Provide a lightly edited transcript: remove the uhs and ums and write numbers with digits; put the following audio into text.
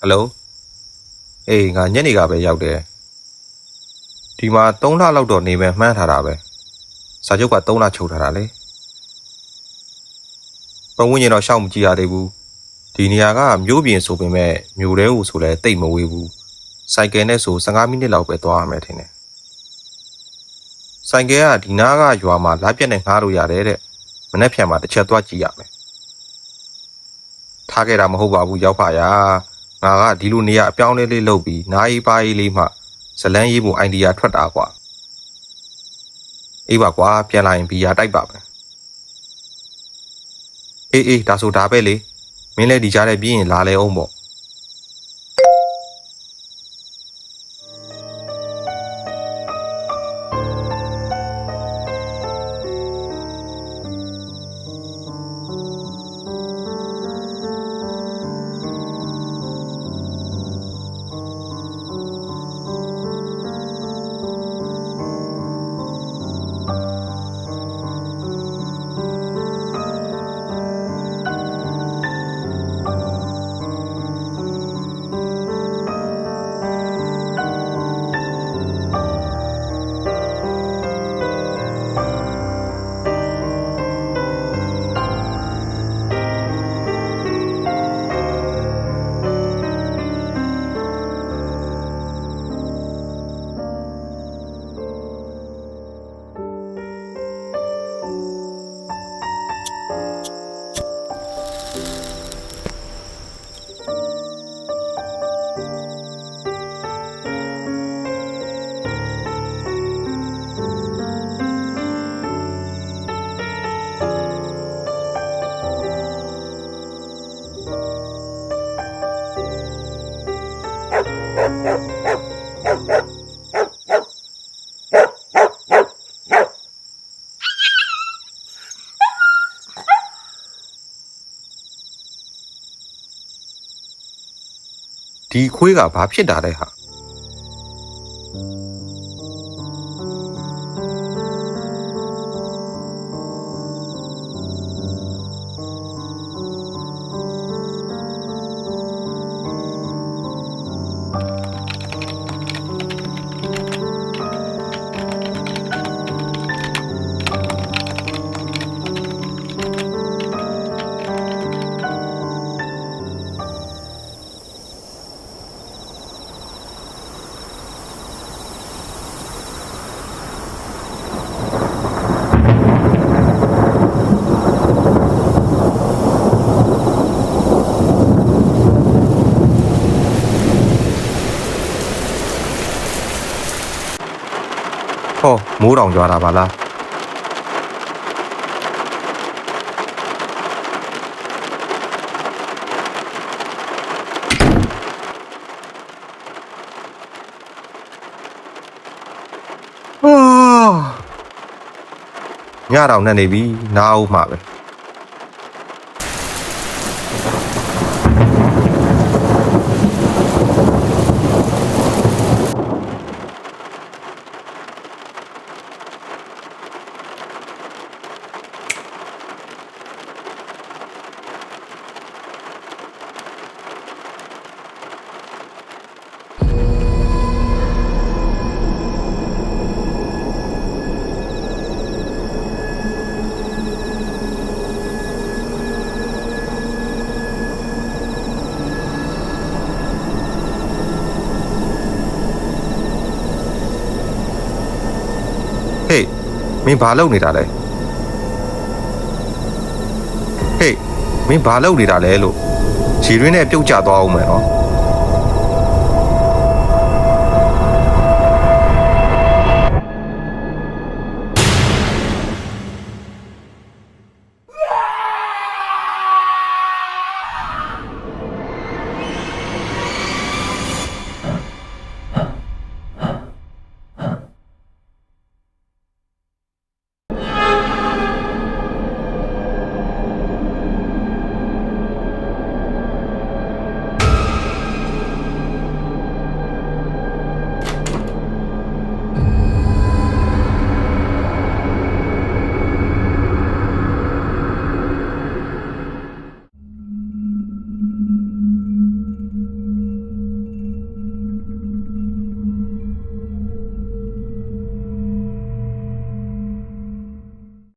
ဟယ်လိုအေးငါညနေကပဲရောက်တယ်ဒီမှာ3လလောက်တော့နေမယ်မှန်းထားတာပဲစာချုပ်က3လချုပ်ထားတာလေပတ်ဝန်းကျင်တော့ရှောက်မကြည့်ရသေးဘူးဒီနေရာကမြို့ပြင်ဆိုပေမဲ့မြို့ထဲကိုဆိုလဲတိတ်မဝေးဘူးစိုက်ကယ်နဲ့ဆို15မိနစ်လောက်ပဲသွားရမယ်ထင်တယ်စိုက်ကယ်ကဒီနားကရွာမှာလာပြက်နဲ့ငှားလို့ရတယ်တဲ့မနေ့ဖြန်မှာတစ်ချက်သွားကြည့်ရမယ်ထားခဲ့တာမဟုတ်ပါဘူးရောက်ပါရာငါကဒီလိုနေရာအပြောင်းလဲလေးလုပ်ပြီးနားအေးပါးအေးလေးမှဇလန်းရေးဖို့အိုင်ဒီယာထွက်တာကွာအေးပါကွာပြန်လာရင်ဘီယာတိုက်ပါမယ်အေးဒါဆိုဒါပဲလေမင်းလည်းဒီကြားထဲပြီးရင်လာလဲအောင်ပေါ့ဒီခွေးကဘာဖြစ်တာလဲဟာမိုးတောင်ကြွားတာပါလားညတောင်နဲ့နေပြီနားအောင်မှာပဲမင်းဘာလုပ်နေတာလဲဟေးမင်းဘာလုပ်နေတာလဲလို့ခြေရင်းနဲ့ပြုတ်ကျသွားအောင်မယ်နော်